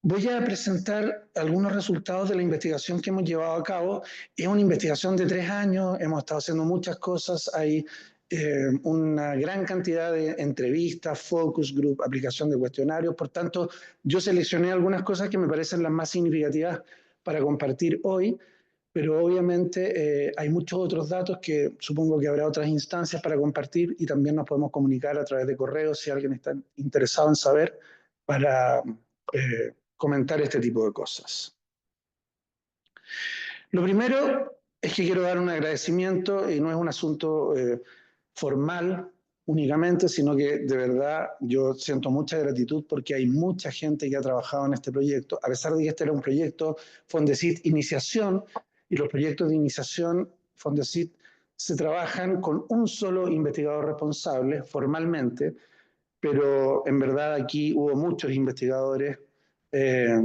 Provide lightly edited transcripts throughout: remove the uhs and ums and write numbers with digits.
Voy a presentar algunos resultados de la investigación que hemos llevado a cabo. Es una investigación de 3 años, hemos estado haciendo muchas cosas, hay una gran cantidad de entrevistas, focus group, aplicación de cuestionarios. Por tanto, yo seleccioné algunas cosas que me parecen las más significativas para compartir hoy, pero obviamente hay muchos otros datos que supongo que habrá otras instancias para compartir y también nos podemos comunicar a través de correos si alguien está interesado en saber para comentar este tipo de cosas. Lo primero es que quiero dar un agradecimiento y no es un asunto formal únicamente, sino que de verdad yo siento mucha gratitud porque hay mucha gente que ha trabajado en este proyecto, a pesar de que este era un proyecto Fondesit Iniciación, y los proyectos de iniciación Fondesit se trabajan con un solo investigador responsable formalmente, pero en verdad aquí hubo muchos investigadores eh,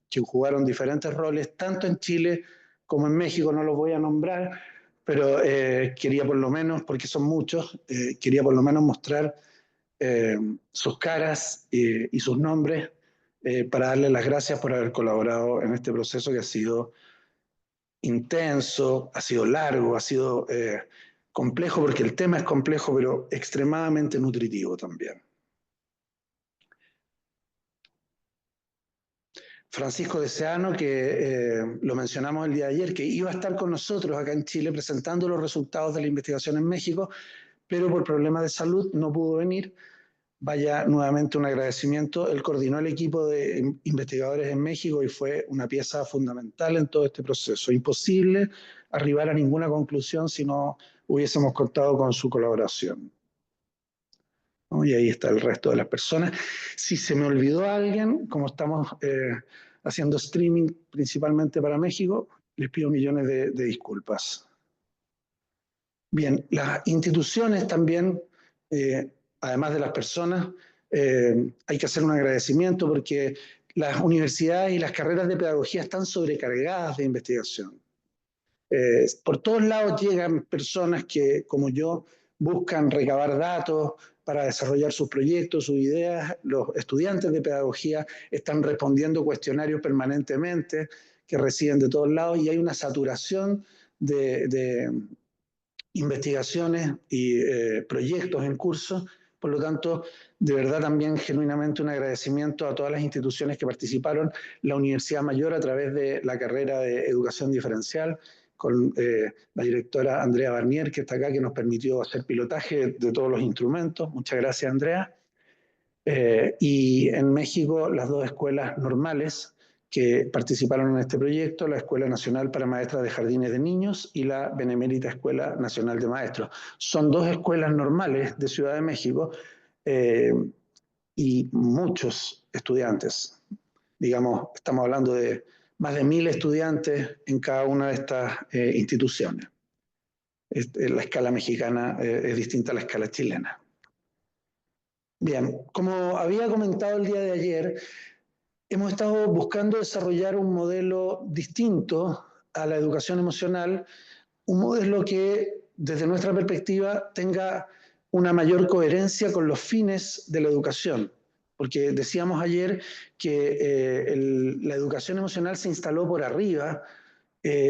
que jugaron diferentes roles, tanto en Chile como en México, no los voy a nombrar, pero quería por lo menos, porque son muchos, quería por lo menos mostrar sus caras y sus nombres para darles las gracias por haber colaborado en este proceso que ha sido intenso, ha sido largo, ha sido complejo, porque el tema es complejo, pero extremadamente nutritivo también. Francisco Deseano, que lo mencionamos el día de ayer, que iba a estar con nosotros acá en Chile presentando los resultados de la investigación en México, pero por problemas de salud no pudo venir. Vaya nuevamente un agradecimiento. Él coordinó el equipo de investigadores en México y fue una pieza fundamental en todo este proceso. Imposible arribar a ninguna conclusión si no hubiésemos contado con su colaboración. ¿No? Y ahí está el resto de las personas. Si se me olvidó alguien, como estamos haciendo streaming principalmente para México, les pido millones de disculpas. Bien, las instituciones también, además de las personas, hay que hacer un agradecimiento porque las universidades y las carreras de pedagogía están sobrecargadas de investigación. Por todos lados llegan personas que, como yo, buscan recabar datos para desarrollar sus proyectos, sus ideas. Los estudiantes de pedagogía están respondiendo cuestionarios permanentemente que reciben de todos lados y hay una saturación de investigaciones y proyectos en curso. Por lo tanto, de verdad también genuinamente un agradecimiento a todas las instituciones que participaron, la Universidad Mayor a través de la carrera de Educación Diferencial, con la directora Andrea Barnier, que está acá, que nos permitió hacer pilotaje de todos los instrumentos. Muchas gracias, Andrea. Y en México, las dos escuelas normales que participaron en este proyecto, la Escuela Nacional para Maestras de Jardines de Niños y la Benemérita Escuela Nacional de Maestros. Son dos escuelas normales de Ciudad de México y muchos estudiantes. Digamos, estamos hablando de más de 1000 estudiantes en cada una de estas instituciones. La escala mexicana es distinta a la escala chilena. Bien, como había comentado el día de ayer, hemos estado buscando desarrollar un modelo distinto a la educación emocional, un modelo que desde nuestra perspectiva tenga una mayor coherencia con los fines de la educación. Porque decíamos ayer que la educación emocional se instaló por arriba,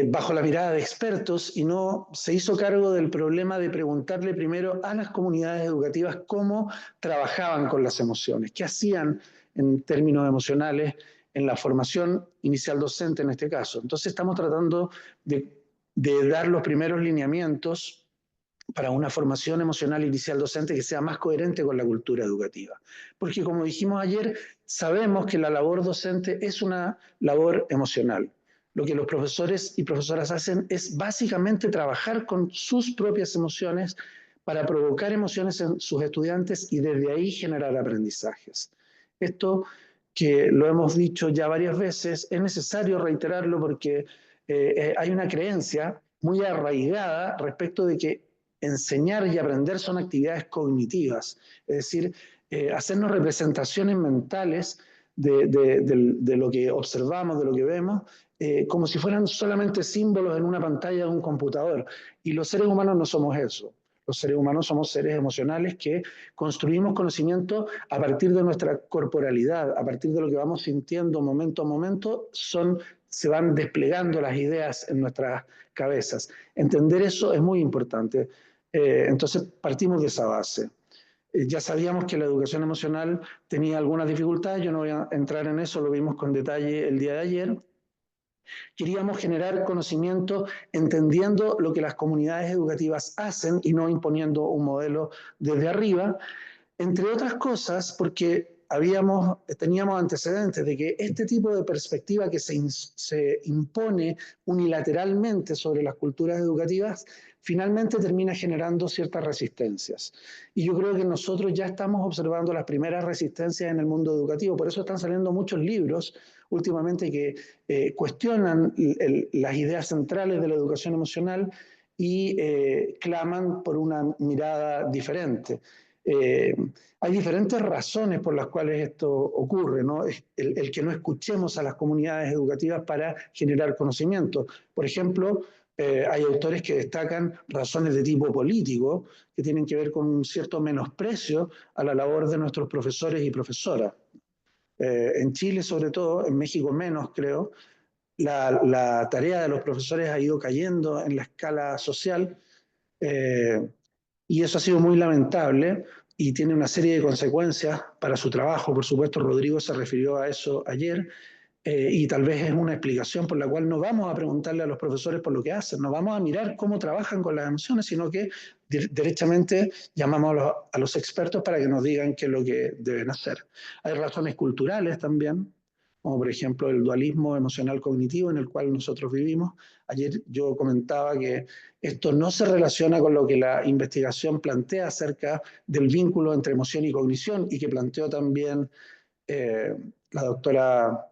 bajo la mirada de expertos, y no se hizo cargo del problema de preguntarle primero a las comunidades educativas cómo trabajaban con las emociones, qué hacían en términos emocionales en la formación inicial docente en este caso. Entonces estamos tratando de dar los primeros lineamientos para una formación emocional inicial docente que sea más coherente con la cultura educativa. Porque como dijimos ayer, sabemos que la labor docente es una labor emocional. Lo que los profesores y profesoras hacen es básicamente trabajar con sus propias emociones para provocar emociones en sus estudiantes y desde ahí generar aprendizajes. Esto, que lo hemos dicho ya varias veces, es necesario reiterarlo porque hay una creencia muy arraigada respecto de que enseñar y aprender son actividades cognitivas, es decir, hacernos representaciones mentales de lo que observamos, de lo que vemos, como si fueran solamente símbolos en una pantalla de un computador. Y los seres humanos no somos eso. Los seres humanos somos seres emocionales que construimos conocimiento a partir de nuestra corporalidad, a partir de lo que vamos sintiendo momento a momento, se van desplegando las ideas en nuestras cabezas. Entender eso es muy importante. Entonces partimos de esa base. Ya sabíamos que la educación emocional tenía algunas dificultades, yo no voy a entrar en eso, lo vimos con detalle el día de ayer. Queríamos generar conocimiento entendiendo lo que las comunidades educativas hacen y no imponiendo un modelo desde arriba, entre otras cosas porque teníamos antecedentes de que este tipo de perspectiva que se impone unilateralmente sobre las culturas educativas finalmente termina generando ciertas resistencias. Y yo creo que nosotros ya estamos observando las primeras resistencias en el mundo educativo, por eso están saliendo muchos libros últimamente que cuestionan las ideas centrales de la educación emocional y claman por una mirada diferente. Hay diferentes razones por las cuales esto ocurre, ¿no? El que no escuchemos a las comunidades educativas para generar conocimiento. Por ejemplo, hay autores que destacan razones de tipo político que tienen que ver con un cierto menosprecio a la labor de nuestros profesores y profesoras. En Chile, sobre todo, en México menos, creo, la tarea de los profesores ha ido cayendo en la escala social. Y eso ha sido muy lamentable y tiene una serie de consecuencias para su trabajo. Por supuesto, Rodrigo se refirió a eso ayer y tal vez es una explicación por la cual no vamos a preguntarle a los profesores por lo que hacen, no vamos a mirar cómo trabajan con las emociones, sino que derechamente llamamos a los expertos para que nos digan qué es lo que deben hacer. Hay razones culturales también, como por ejemplo el dualismo emocional cognitivo en el cual nosotros vivimos. Ayer yo comentaba que esto no se relaciona con lo que la investigación plantea acerca del vínculo entre emoción y cognición y que planteó también la doctora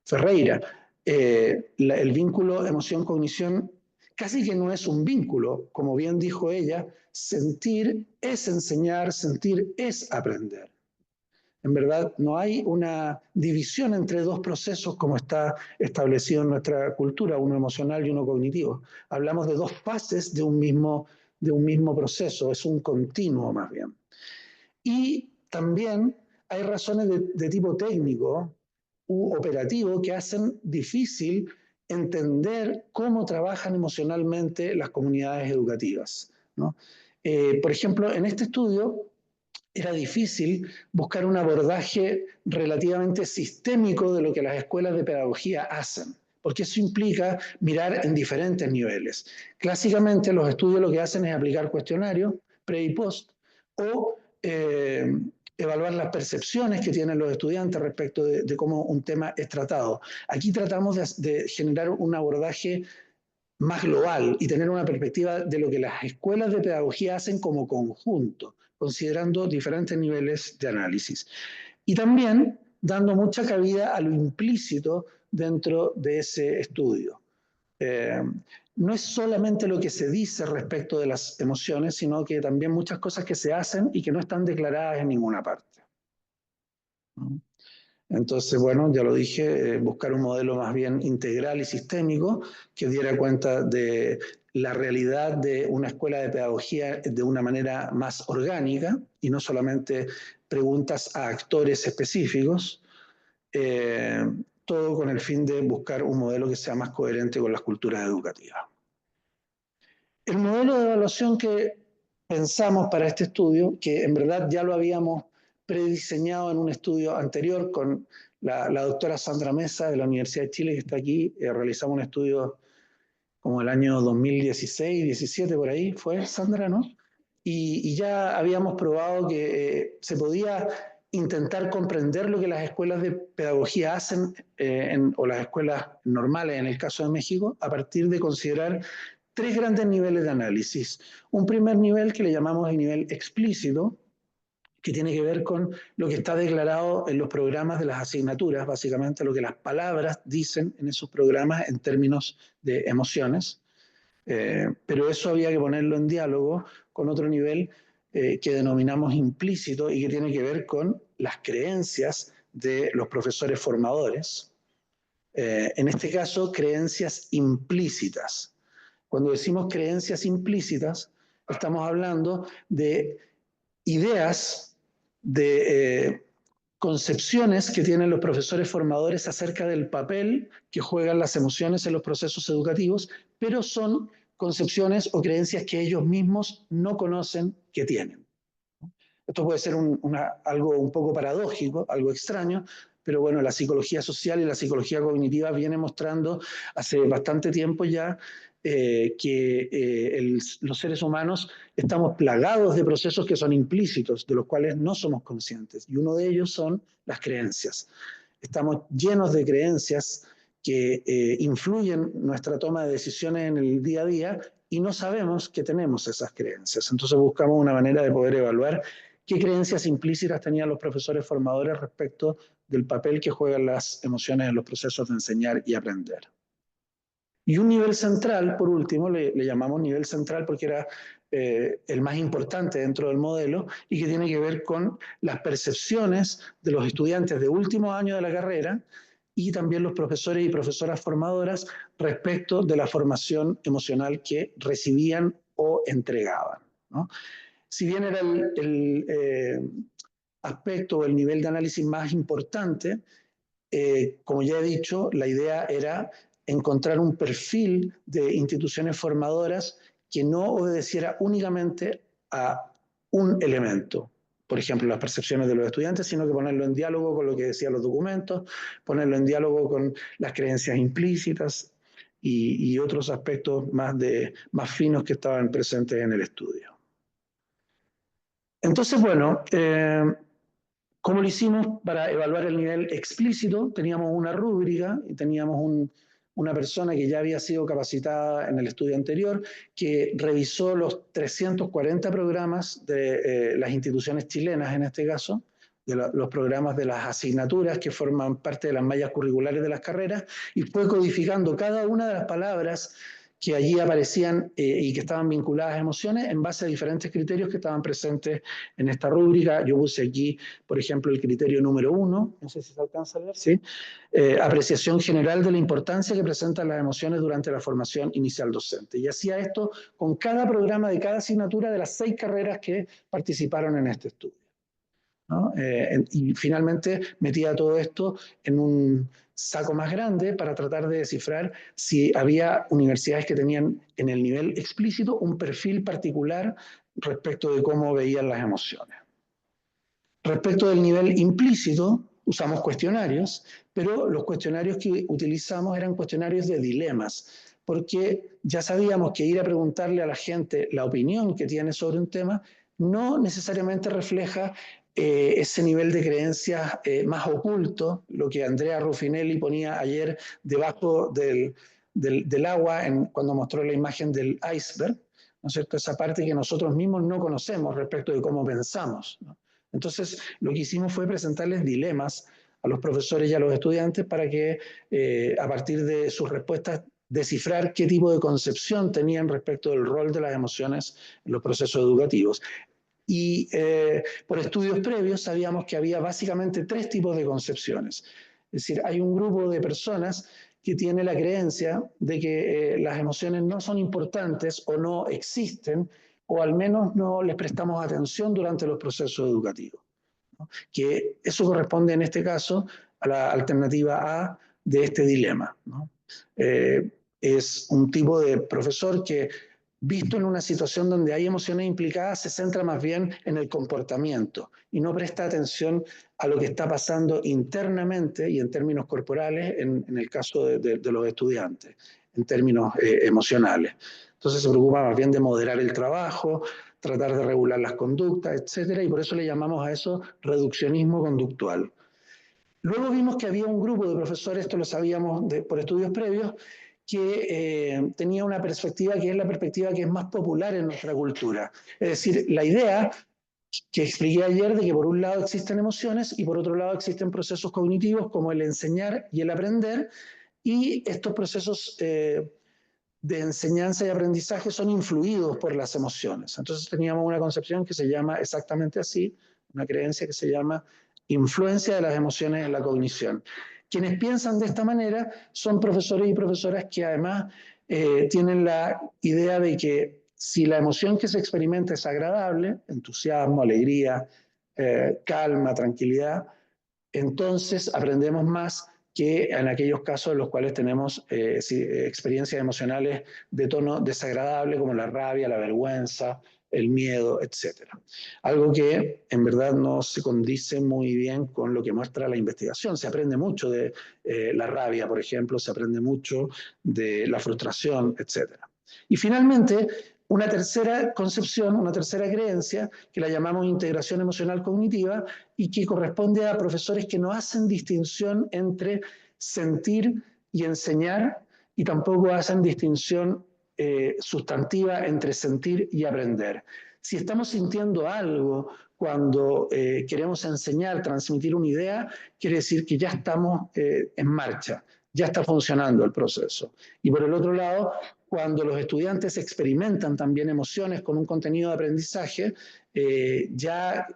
Ferreira. El vínculo emoción-cognición casi que no es un vínculo, como bien dijo ella, sentir es enseñar, sentir es aprender. En verdad, no hay una división entre dos procesos como está establecido en nuestra cultura, uno emocional y uno cognitivo. Hablamos de dos fases de un mismo proceso, es un continuo más bien. Y también hay razones de tipo técnico u operativo que hacen difícil entender cómo trabajan emocionalmente las comunidades educativas, ¿no? Por ejemplo, en este estudio era difícil buscar un abordaje relativamente sistémico de lo que las escuelas de pedagogía hacen, porque eso implica mirar en diferentes niveles. Clásicamente los estudios lo que hacen es aplicar cuestionarios pre y post o evaluar las percepciones que tienen los estudiantes respecto de cómo un tema es tratado. Aquí tratamos de generar un abordaje más global y tener una perspectiva de lo que las escuelas de pedagogía hacen como conjunto, considerando diferentes niveles de análisis. Y también dando mucha cabida a lo implícito dentro de ese estudio. No es solamente lo que se dice respecto de las emociones, sino que también muchas cosas que se hacen y que no están declaradas en ninguna parte. Entonces, bueno, ya lo dije, buscar un modelo más bien integral y sistémico que diera cuenta de la realidad de una escuela de pedagogía de una manera más orgánica y no solamente preguntas a actores específicos, todo con el fin de buscar un modelo que sea más coherente con las culturas educativas. El modelo de evaluación que pensamos para este estudio, que en verdad ya lo habíamos prediseñado en un estudio anterior con la doctora Sandra Mesa de la Universidad de Chile, que está aquí, realizamos un estudio como el año 2016, 17 por ahí, fue Sandra, ¿no? Y ya habíamos probado que se podía intentar comprender lo que las escuelas de pedagogía hacen, o las escuelas normales en el caso de México, a partir de considerar tres grandes niveles de análisis. Un primer nivel que le llamamos el nivel explícito, que tiene que ver con lo que está declarado en los programas de las asignaturas, básicamente lo que las palabras dicen en esos programas en términos de emociones. Pero eso había que ponerlo en diálogo con otro nivel que denominamos implícito y que tiene que ver con las creencias de los profesores formadores. En este caso, creencias implícitas. Cuando decimos creencias implícitas, estamos hablando de ideas, de concepciones que tienen los profesores formadores acerca del papel que juegan las emociones en los procesos educativos, pero son concepciones o creencias que ellos mismos no conocen que tienen. Esto puede ser algo un poco paradójico, algo extraño, pero bueno, la psicología social y la psicología cognitiva viene mostrando hace bastante tiempo ya que los seres humanos estamos plagados de procesos que son implícitos, de los cuales no somos conscientes, y uno de ellos son las creencias. Estamos llenos de creencias que influyen nuestra toma de decisiones en el día a día y no sabemos que tenemos esas creencias. Entonces buscamos una manera de poder evaluar qué creencias implícitas tenían los profesores formadores respecto del papel que juegan las emociones en los procesos de enseñar y aprender. Y un nivel central, por último, le llamamos nivel central porque era el más importante dentro del modelo y que tiene que ver con las percepciones de los estudiantes de último año de la carrera y también los profesores y profesoras formadoras respecto de la formación emocional que recibían o entregaban, ¿no? Si bien era el aspecto o el nivel de análisis más importante, como ya he dicho, la idea era encontrar un perfil de instituciones formadoras que no obedeciera únicamente a un elemento, por ejemplo, las percepciones de los estudiantes, sino que ponerlo en diálogo con lo que decían los documentos, ponerlo en diálogo con las creencias implícitas y otros aspectos más finos que estaban presentes en el estudio. Entonces, bueno, ¿cómo lo hicimos para evaluar el nivel explícito? Teníamos una rúbrica y teníamos una persona que ya había sido capacitada en el estudio anterior, que revisó los 340 programas de las instituciones chilenas, en este caso, los programas de las asignaturas que forman parte de las mallas curriculares de las carreras, y fue codificando cada una de las palabras que allí aparecían y que estaban vinculadas a emociones en base a diferentes criterios que estaban presentes en esta rúbrica. Yo puse aquí, por ejemplo, el criterio número 1, no sé si se alcanza a ver, ¿sí? Apreciación general de la importancia que presentan las emociones durante la formación inicial docente. Y hacía esto con cada programa de cada asignatura de las 6 carreras que participaron en este estudio, ¿no? Y finalmente metía todo esto en un saco más grande para tratar de descifrar si había universidades que tenían en el nivel explícito un perfil particular respecto de cómo veían las emociones. Respecto del nivel implícito, usamos cuestionarios, pero los cuestionarios que utilizamos eran cuestionarios de dilemas, porque ya sabíamos que ir a preguntarle a la gente la opinión que tiene sobre un tema no necesariamente refleja ese nivel de creencias más oculto, lo que Andrea Ruffinelli ponía ayer debajo del agua cuando mostró la imagen del iceberg, ¿no es cierto? Esa parte que nosotros mismos no conocemos respecto de cómo pensamos, ¿no? Entonces, lo que hicimos fue presentarles dilemas a los profesores y a los estudiantes para que, a partir de sus respuestas, descifrar qué tipo de concepción tenían respecto del rol de las emociones en los procesos educativos. Y por estudios previos sabíamos que había básicamente 3 tipos de concepciones. Es decir, hay un grupo de personas que tiene la creencia de que las emociones no son importantes o no existen, o al menos no les prestamos atención durante los procesos educativos, ¿no? Que eso corresponde en este caso a la alternativa A de este dilema, ¿no? Es un tipo de profesor que, visto en una situación donde hay emociones implicadas, se centra más bien en el comportamiento y no presta atención a lo que está pasando internamente y en términos corporales en el caso de los estudiantes, en términos emocionales. Entonces se preocupa más bien de moderar el trabajo, tratar de regular las conductas, etcétera, y por eso le llamamos a eso reduccionismo conductual. Luego vimos que había un grupo de profesores, esto lo sabíamos por estudios previos, que tenía una perspectiva que es la perspectiva que es más popular en nuestra cultura. Es decir, la idea que expliqué ayer de que por un lado existen emociones y por otro lado existen procesos cognitivos como el enseñar y el aprender, y estos procesos de enseñanza y aprendizaje son influidos por las emociones. Entonces teníamos una concepción que se llama exactamente así, una creencia que se llama influencia de las emociones en la cognición. Quienes piensan de esta manera son profesores y profesoras que además tienen la idea de que Si la emoción que se experimenta es agradable, entusiasmo, alegría, calma, tranquilidad, entonces aprendemos más que en aquellos casos en los cuales tenemos experiencias emocionales de tono desagradable, como la rabia, la vergüenza, el miedo, etc. Algo que en verdad no se condice muy bien con lo que muestra la investigación. Se aprende mucho de la rabia, por ejemplo, se aprende mucho de la frustración, etc. Y finalmente, una tercera concepción, una tercera creencia, que la llamamos integración emocional cognitiva, y que corresponde a profesores que no hacen distinción entre sentir y enseñar, y tampoco hacen distinción sustantiva entre sentir y aprender. Si estamos sintiendo algo cuando queremos enseñar, transmitir una idea, quiere decir que ya estamos en marcha, ya está funcionando el proceso. Y por el otro lado, cuando los estudiantes experimentan también emociones con un contenido de aprendizaje, ya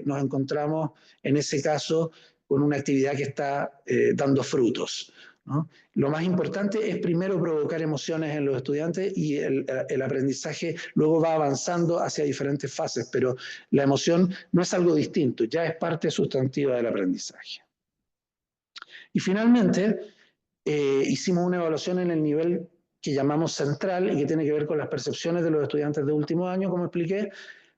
nos encontramos en ese caso con una actividad que está dando frutos, ¿no? Lo más importante es primero provocar emociones en los estudiantes y el aprendizaje luego va avanzando hacia diferentes fases, pero la emoción no es algo distinto, ya es parte sustantiva del aprendizaje. Y finalmente, hicimos una evaluación en el nivel que llamamos central y que tiene que ver con las percepciones de los estudiantes de último año, como expliqué,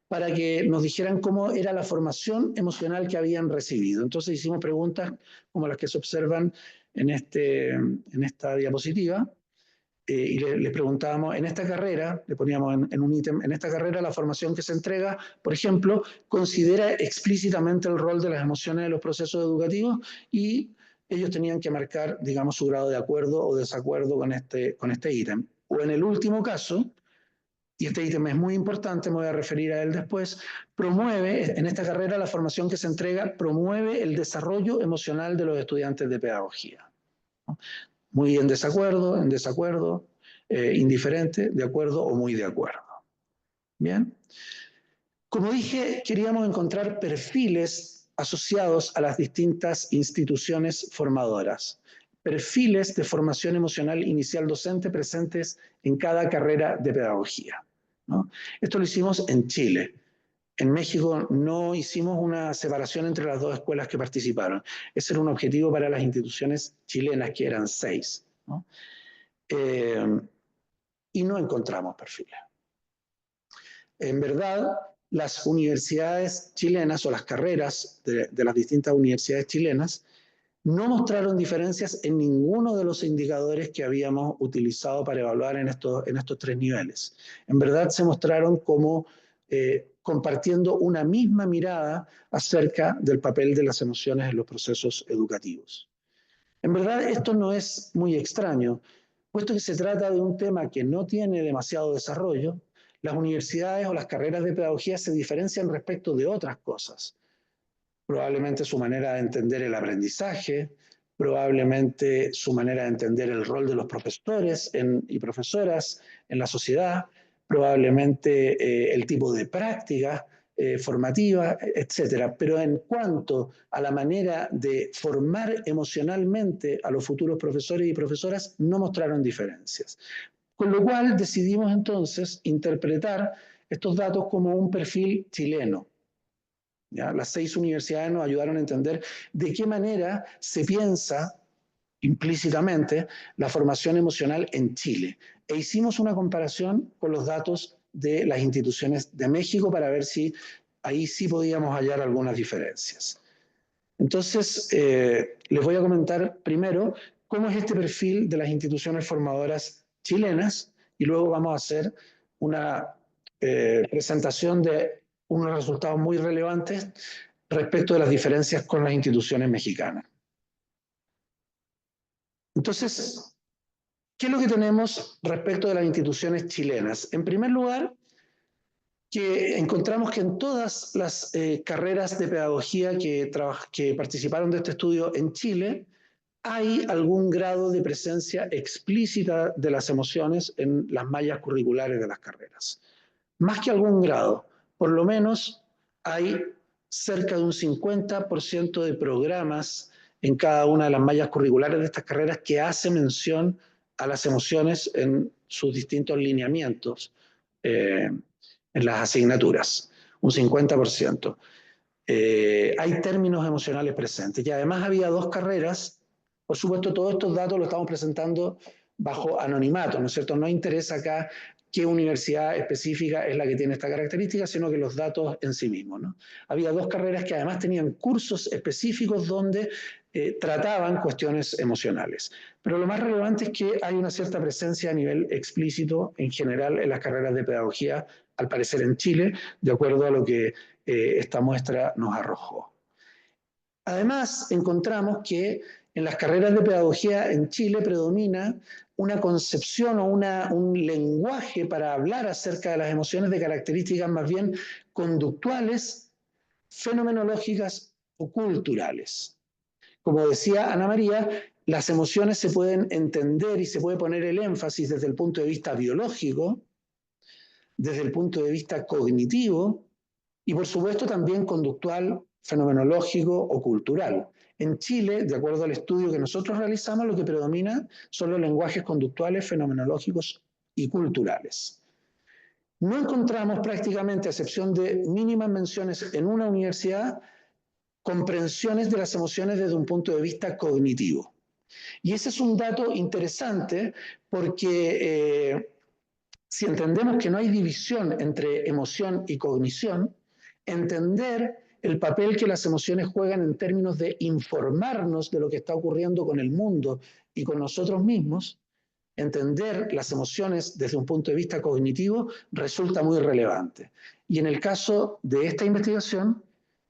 para que nos dijeran cómo era la formación emocional que habían recibido. Entonces hicimos preguntas como las que se observan en esta diapositiva, y les preguntábamos, en esta carrera, le poníamos en un ítem, en esta carrera la formación que se entrega, por ejemplo, considera explícitamente el rol de las emociones en los procesos educativos, y ellos tenían que marcar, digamos, su grado de acuerdo o desacuerdo con este ítem. O en el último caso, y este ítem es muy importante, me voy a referir a él después, promueve, en esta carrera la formación que se entrega promueve el desarrollo emocional de los estudiantes de pedagogía. Muy en desacuerdo, indiferente, de acuerdo o muy de acuerdo. Bien. Como dije, queríamos encontrar perfiles asociados a las distintas instituciones formadoras, perfiles de formación emocional inicial docente presentes en cada carrera de pedagogía, ¿no? Esto lo hicimos en Chile. En México no hicimos una separación entre las dos escuelas que participaron. Ese era un objetivo para las instituciones chilenas, que eran 6, ¿no? Y no encontramos perfiles. En verdad, las universidades chilenas o las carreras de las distintas universidades chilenas no mostraron diferencias en ninguno de los indicadores que habíamos utilizado para evaluar en estos 3 niveles. En verdad se mostraron como compartiendo una misma mirada acerca del papel de las emociones en los procesos educativos. En verdad esto no es muy extraño, puesto que se trata de un tema que no tiene demasiado desarrollo. Las universidades o las carreras de pedagogía se diferencian respecto de otras cosas. Probablemente su manera de entender el aprendizaje, probablemente su manera de entender el rol de los profesores y profesoras en la sociedad, probablemente el tipo de práctica formativa, etcétera. Pero en cuanto a la manera de formar emocionalmente a los futuros profesores y profesoras, no mostraron diferencias. Con lo cual decidimos entonces interpretar estos datos como un perfil chileno. ¿Ya? Las 6 universidades nos ayudaron a entender de qué manera se piensa implícitamente la formación emocional en Chile. E hicimos una comparación con los datos de las instituciones de México para ver si ahí sí podíamos hallar algunas diferencias. Entonces, les voy a comentar primero cómo es este perfil de las instituciones formadoras chilenas, y luego vamos a hacer una presentación de unos resultados muy relevantes respecto de las diferencias con las instituciones mexicanas. Entonces, ¿qué es lo que tenemos respecto de las instituciones chilenas? En primer lugar, que encontramos que en todas las carreras de pedagogía que participaron de este estudio en Chile, hay algún grado de presencia explícita de las emociones en las mallas curriculares de las carreras. Más que algún grado, por lo menos hay cerca de un 50% de programas en cada una de las mallas curriculares de estas carreras que hace mención a las emociones en sus distintos lineamientos, en las asignaturas, un 50%. Hay términos emocionales presentes. Y además había 2 carreras. Por supuesto, todos estos datos los estamos presentando bajo anonimato, ¿no es cierto? No interesa acá qué universidad específica es la que tiene esta característica, sino que los datos en sí mismos, ¿no? Había 2 carreras que además tenían cursos específicos donde trataban cuestiones emocionales. Pero lo más relevante es que hay una cierta presencia a nivel explícito en general en las carreras de pedagogía, al parecer en Chile, de acuerdo a lo que esta muestra nos arrojó. Además, encontramos que en las carreras de pedagogía en Chile predomina una concepción o un lenguaje para hablar acerca de las emociones de características más bien conductuales, fenomenológicas o culturales. Como decía Ana María, las emociones se pueden entender y se puede poner el énfasis desde el punto de vista biológico, desde el punto de vista cognitivo y por supuesto también conductual, fenomenológico o cultural. En Chile, de acuerdo al estudio que nosotros realizamos, lo que predomina son los lenguajes conductuales, fenomenológicos y culturales. No encontramos prácticamente, a excepción de mínimas menciones en una universidad, comprensiones de las emociones desde un punto de vista cognitivo. Y ese es un dato interesante porque si entendemos que no hay división entre emoción y cognición, entender el papel que las emociones juegan en términos de informarnos de lo que está ocurriendo con el mundo y con nosotros mismos, entender las emociones desde un punto de vista cognitivo resulta muy relevante. Y en el caso de esta investigación,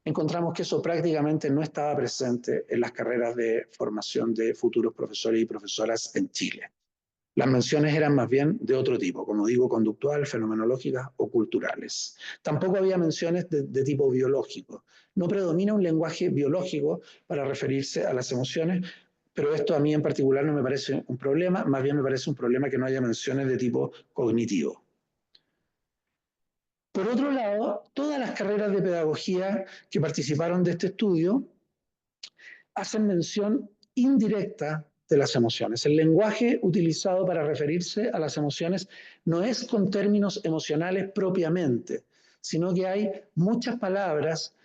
encontramos que eso prácticamente no estaba presente en las carreras de formación de futuros profesores y profesoras en Chile. Las menciones eran más bien de otro tipo, como digo, conductual, fenomenológicas o culturales. Tampoco había menciones de tipo biológico. No predomina un lenguaje biológico para referirse a las emociones, pero esto a mí en particular no me parece un problema, más bien me parece un problema que no haya menciones de tipo cognitivo. Por otro lado, todas las carreras de pedagogía que participaron de este estudio hacen mención indirecta de las emociones. El lenguaje utilizado para referirse a las emociones no es con términos emocionales propiamente, sino que hay muchas palabras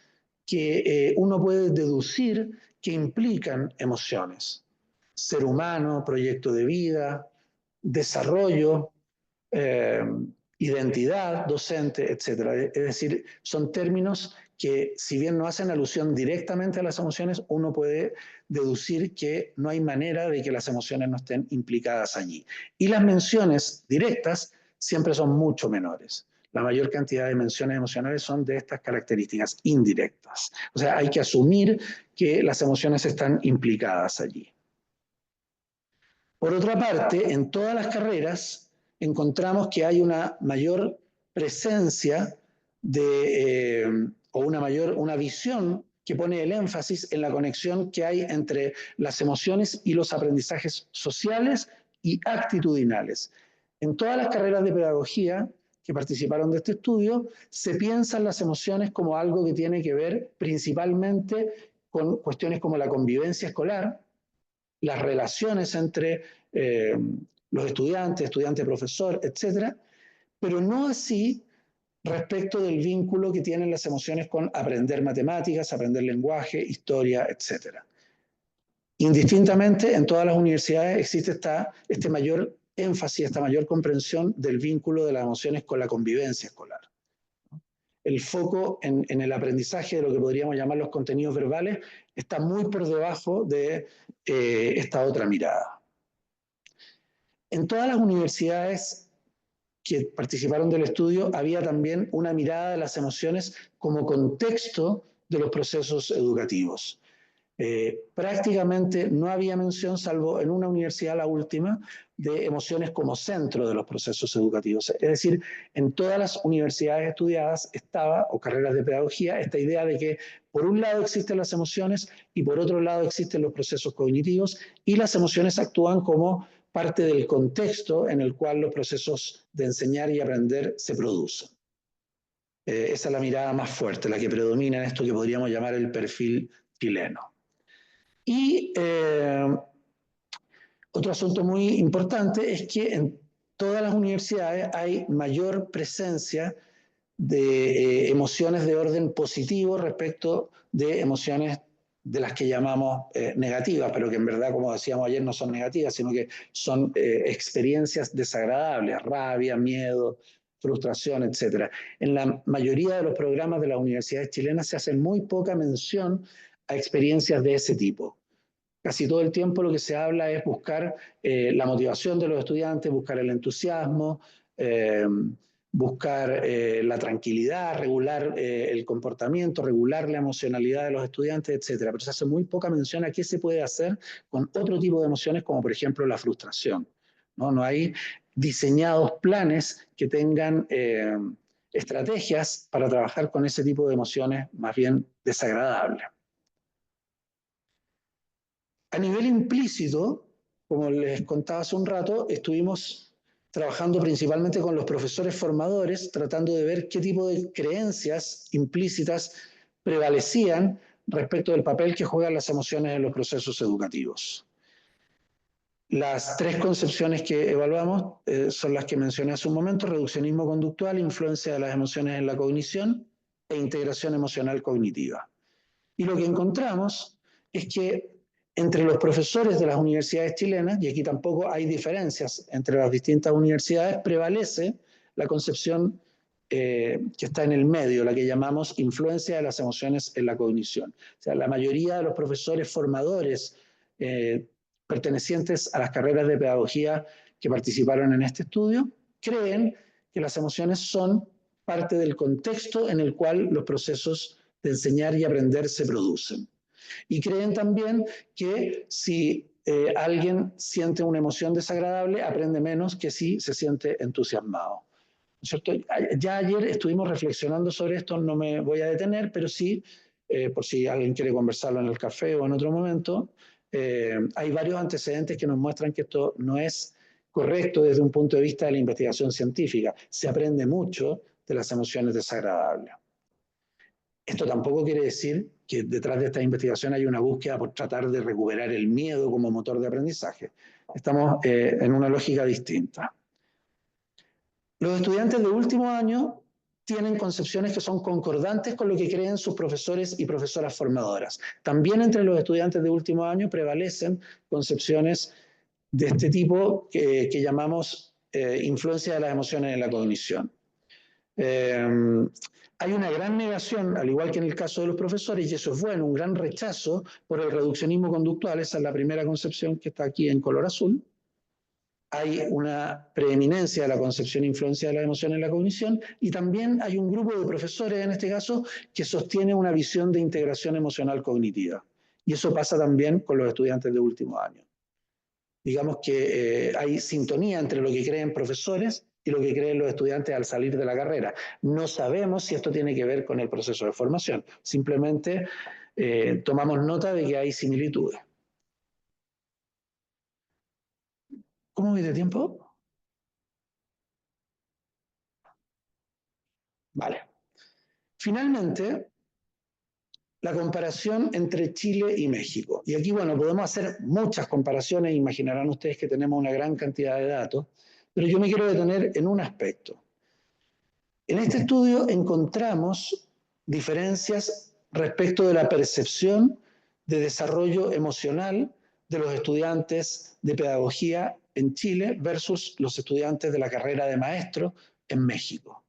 que uno puede deducir que implican emociones. Ser humano, proyecto de vida, desarrollo, eh, identidad docente, etc. Es decir, son términos que si bien no hacen alusión directamente a las emociones, uno puede deducir que no hay manera de que las emociones no estén implicadas allí. Y las menciones directas siempre son mucho menores. La mayor cantidad de menciones emocionales son de estas características indirectas. O sea, hay que asumir que las emociones están implicadas allí. Por otra parte, en todas las carreras encontramos que hay una mayor presencia o una visión que pone el énfasis en la conexión que hay entre las emociones y los aprendizajes sociales y actitudinales. En todas las carreras de pedagogía que participaron de este estudio, se piensan las emociones como algo que tiene que ver principalmente con cuestiones como la convivencia escolar, las relaciones entre los estudiantes, estudiante-profesor, etcétera, pero no así respecto del vínculo que tienen las emociones con aprender matemáticas, aprender lenguaje, historia, etcétera. Indistintamente, en todas las universidades existe este mayor énfasis, esta mayor comprensión del vínculo de las emociones con la convivencia escolar. El foco en el aprendizaje de lo que podríamos llamar los contenidos verbales está muy por debajo de esta otra mirada. En todas las universidades que participaron del estudio había también una mirada de las emociones como contexto de los procesos educativos. Prácticamente no había mención, salvo en una universidad, la última, de emociones como centro de los procesos educativos. Es decir, en todas las universidades estudiadas estaba, o carreras de pedagogía, esta idea de que por un lado existen las emociones y por otro lado existen los procesos cognitivos y las emociones actúan como parte del contexto en el cual los procesos de enseñar y aprender se producen. Esa es la mirada más fuerte, la que predomina en esto que podríamos llamar el perfil chileno. Y otro asunto muy importante es que todas las universidades hay mayor presencia de emociones de orden positivo respecto de emociones de las que llamamos negativas, pero que en verdad, como decíamos ayer, no son negativas, sino que son experiencias desagradables, rabia, miedo, frustración, etc. En la mayoría de los programas de las universidades chilenas se hace muy poca mención a experiencias de ese tipo. Casi todo el tiempo lo que se habla es buscar la motivación de los estudiantes, buscar el entusiasmo, buscar la tranquilidad, regular el comportamiento, regular la emocionalidad de los estudiantes, etc. Pero se hace muy poca mención a qué se puede hacer con otro tipo de emociones, como por ejemplo la frustración. No hay diseñados planes que tengan estrategias para trabajar con ese tipo de emociones más bien desagradables. A nivel implícito, como les contaba hace un rato, estuvimos trabajando principalmente con los profesores formadores, tratando de ver qué tipo de creencias implícitas prevalecían respecto del papel que juegan las emociones en los procesos educativos. Las tres concepciones que evaluamos son las que mencioné hace un momento: reduccionismo conductual, influencia de las emociones en la cognición e integración emocional cognitiva. Y lo que encontramos es que entre los profesores de las universidades chilenas, y aquí tampoco hay diferencias entre las distintas universidades, prevalece la concepción que está en el medio, la que llamamos influencia de las emociones en la cognición. O sea, la mayoría de los profesores formadores pertenecientes a las carreras de pedagogía que participaron en este estudio creen que las emociones son parte del contexto en el cual los procesos de enseñar y aprender se producen. Y creen también que si alguien siente una emoción desagradable, aprende menos que si se siente entusiasmado. ¿Cierto? Ya ayer estuvimos reflexionando sobre esto, no me voy a detener, pero sí, por si alguien quiere conversarlo en el café o en otro momento, hay varios antecedentes que nos muestran que esto no es correcto desde un punto de vista de la investigación científica. Se aprende mucho de las emociones desagradables. Esto tampoco quiere decir que detrás de esta investigación hay una búsqueda por tratar de recuperar el miedo como motor de aprendizaje. Estamos en una lógica distinta. Los estudiantes de último año tienen concepciones que son concordantes con lo que creen sus profesores y profesoras formadoras. También entre los estudiantes de último año prevalecen concepciones de este tipo que llamamos influencia de las emociones en la cognición. Hay una gran negación, al igual que en el caso de los profesores, y eso es bueno, un gran rechazo por el reduccionismo conductual. Esa es la primera concepción que está aquí en color azul. Hay una preeminencia de la concepción e influencia de la emoción en la cognición, y también hay un grupo de profesores, en este caso, que sostiene una visión de integración emocional cognitiva. Y eso pasa también con los estudiantes de último año. Digamos que hay sintonía entre lo que creen profesores y lo que creen los estudiantes al salir de la carrera. No sabemos si esto tiene que ver con el proceso de formación. Simplemente tomamos nota de que hay similitudes. ¿Cómo voy de tiempo? Vale. Finalmente, la comparación entre Chile y México. Y aquí, bueno, podemos hacer muchas comparaciones, imaginarán ustedes que tenemos una gran cantidad de datos, pero yo me quiero detener en un aspecto. En este estudio encontramos diferencias respecto de la percepción de desarrollo emocional de los estudiantes de pedagogía en Chile versus los estudiantes de la carrera de maestro en México.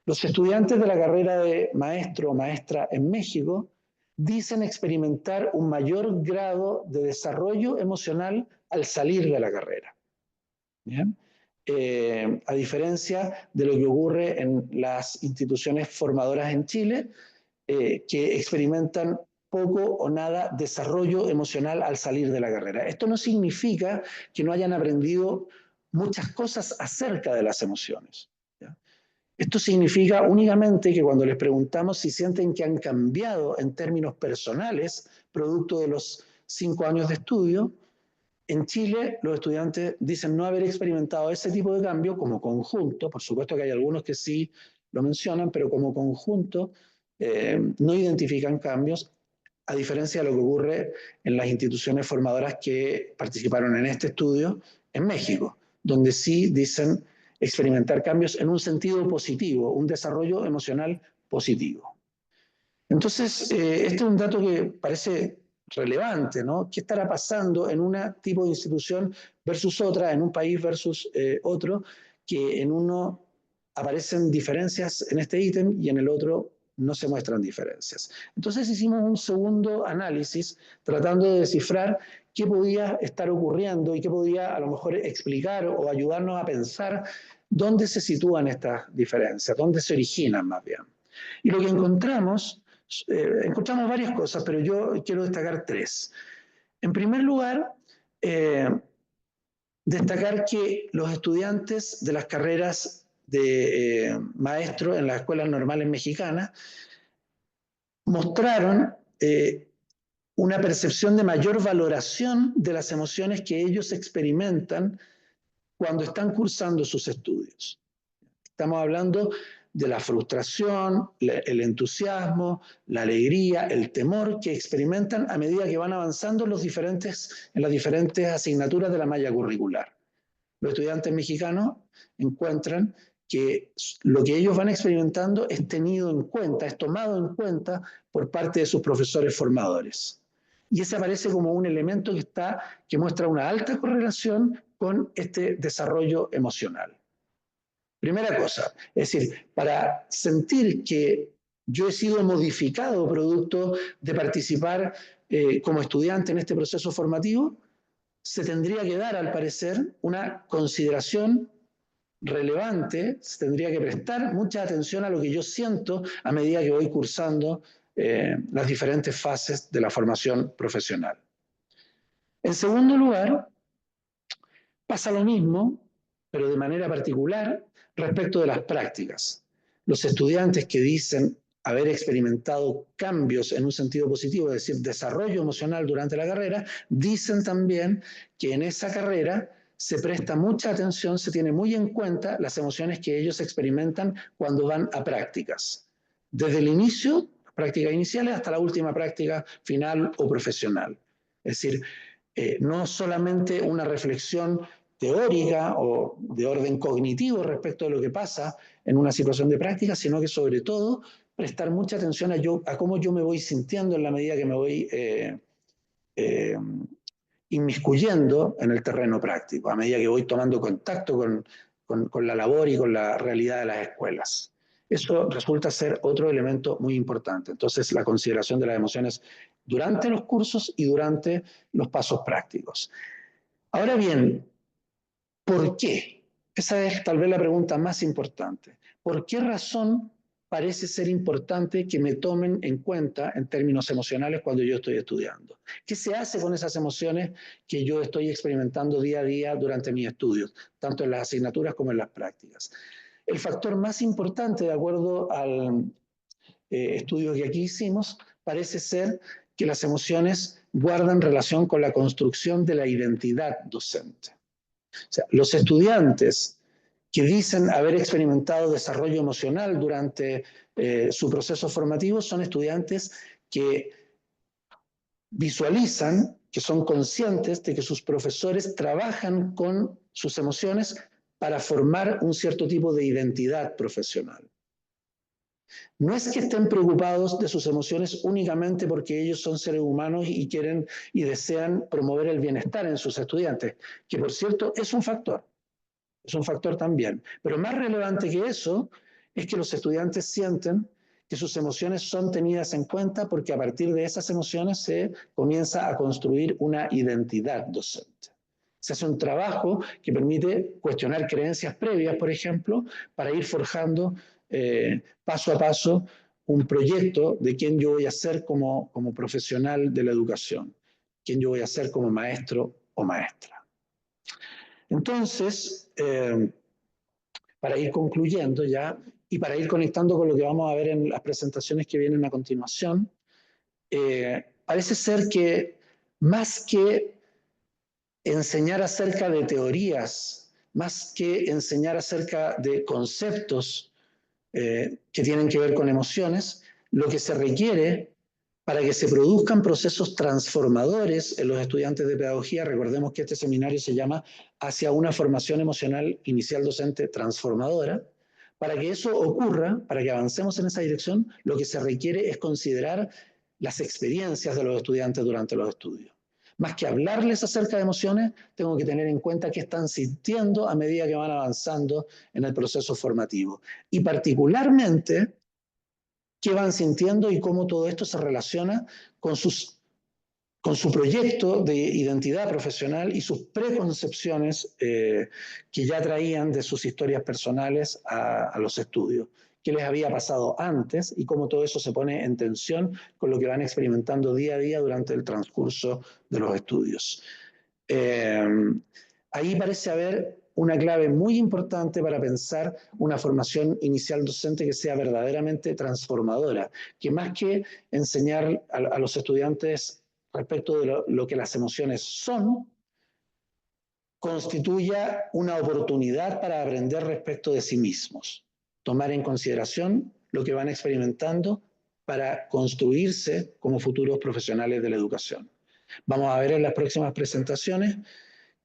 Los estudiantes de la carrera de maestro o maestra en México dicen experimentar un mayor grado de desarrollo emocional al salir de la carrera. ¿Bien? A diferencia de lo que ocurre en las instituciones formadoras en Chile, que experimentan poco o nada desarrollo emocional al salir de la carrera. Esto no significa que no hayan aprendido muchas cosas acerca de las emociones. ¿Ya? Esto significa únicamente que cuando les preguntamos si sienten que han cambiado en términos personales, producto de los 5 años de estudio, en Chile los estudiantes dicen no haber experimentado ese tipo de cambio como conjunto. Por supuesto que hay algunos que sí lo mencionan, pero como conjunto no identifican cambios, a diferencia de lo que ocurre en las instituciones formadoras que participaron en este estudio en México, donde sí dicen experimentar cambios en un sentido positivo, un desarrollo emocional positivo. Entonces, este es un dato que parece relevante, ¿no? ¿Qué estará pasando en un tipo de institución versus otra, en un país versus otro, que en uno aparecen diferencias en este ítem y en el otro no se muestran diferencias? Entonces hicimos un segundo análisis tratando de descifrar qué podía estar ocurriendo y qué podía a lo mejor explicar o ayudarnos a pensar dónde se sitúan estas diferencias, dónde se originan más bien. Y lo que encontramos varias cosas, pero yo quiero destacar tres. En primer lugar, destacar que los estudiantes de las carreras de maestro en las escuelas normales mexicanas mostraron una percepción de mayor valoración de las emociones que ellos experimentan cuando están cursando sus estudios. Estamos hablando de la frustración, el entusiasmo, la alegría, el temor que experimentan a medida que van avanzando en las diferentes asignaturas de la malla curricular. Los estudiantes mexicanos encuentran que lo que ellos van experimentando es tenido en cuenta, es tomado en cuenta por parte de sus profesores formadores. Y ese aparece como un elemento que muestra una alta correlación con este desarrollo emocional. Primera cosa, es decir, para sentir que yo he sido modificado producto de participar como estudiante en este proceso formativo, se tendría que dar, al parecer, una consideración relevante, se tendría que prestar mucha atención a lo que yo siento a medida que voy cursando las diferentes fases de la formación profesional. En segundo lugar, pasa lo mismo, pero de manera particular, respecto de las prácticas. Los estudiantes que dicen haber experimentado cambios en un sentido positivo, es decir, desarrollo emocional durante la carrera, dicen también que en esa carrera se presta mucha atención, se tiene muy en cuenta las emociones que ellos experimentan cuando van a prácticas. Desde el inicio, prácticas iniciales, hasta la última práctica final o profesional. Es decir, no solamente una reflexión teórica o de orden cognitivo respecto de lo que pasa en una situación de práctica, sino que sobre todo prestar mucha atención a cómo yo me voy sintiendo en la medida que me voy inmiscuyendo en el terreno práctico, a medida que voy tomando contacto con la labor y con la realidad de las escuelas. Eso resulta ser otro elemento muy importante. Entonces, la consideración de las emociones durante los cursos y durante los pasos prácticos. Ahora bien, ¿por qué? Esa es tal vez la pregunta más importante. ¿Por qué razón parece ser importante que me tomen en cuenta en términos emocionales cuando yo estoy estudiando? ¿Qué se hace con esas emociones que yo estoy experimentando día a día durante mis estudios, tanto en las asignaturas como en las prácticas? El factor más importante, de acuerdo al estudio que aquí hicimos, parece ser que las emociones guardan relación con la construcción de la identidad docente. O sea, los estudiantes que dicen haber experimentado desarrollo emocional durante su proceso formativo son estudiantes que visualizan, que son conscientes de que sus profesores trabajan con sus emociones para formar un cierto tipo de identidad profesional. No es que estén preocupados de sus emociones únicamente porque ellos son seres humanos y quieren y desean promover el bienestar en sus estudiantes, que por cierto es un factor también. Pero más relevante que eso es que los estudiantes sienten que sus emociones son tenidas en cuenta porque a partir de esas emociones se comienza a construir una identidad docente. Se hace un trabajo que permite cuestionar creencias previas, por ejemplo, para ir forjando paso a paso un proyecto de quién yo voy a ser como profesional de la educación, quién yo voy a ser como maestro o maestra. Entonces, para ir concluyendo ya y para ir conectando con lo que vamos a ver en las presentaciones que vienen a continuación, parece ser que más que enseñar acerca de teorías, más que enseñar acerca de conceptos que tienen que ver con emociones, lo que se requiere para que se produzcan procesos transformadores en los estudiantes de pedagogía. Recordemos que este seminario se llama Hacia una formación emocional inicial docente transformadora. Para que eso ocurra, para que avancemos en esa dirección, lo que se requiere es considerar las experiencias de los estudiantes durante los estudios. Más que hablarles acerca de emociones, tengo que tener en cuenta qué están sintiendo a medida que van avanzando en el proceso formativo. Y particularmente, qué van sintiendo y cómo todo esto se relaciona con su proyecto de identidad profesional y sus preconcepciones que ya traían de sus historias personales a los estudios. Qué les había pasado antes y cómo todo eso se pone en tensión con lo que van experimentando día a día durante el transcurso de los estudios. Ahí parece haber una clave muy importante para pensar una formación inicial docente que sea verdaderamente transformadora, que más que enseñar a los estudiantes respecto de lo que las emociones son, constituya una oportunidad para aprender respecto de sí mismos, tomar en consideración lo que van experimentando para construirse como futuros profesionales de la educación. Vamos a ver en las próximas presentaciones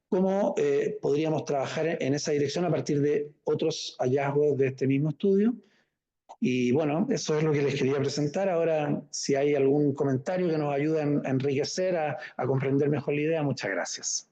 cómo podríamos trabajar en esa dirección a partir de otros hallazgos de este mismo estudio. Y bueno, eso es lo que les quería presentar. Ahora, si hay algún comentario que nos ayude a enriquecer, a comprender mejor la idea, muchas gracias.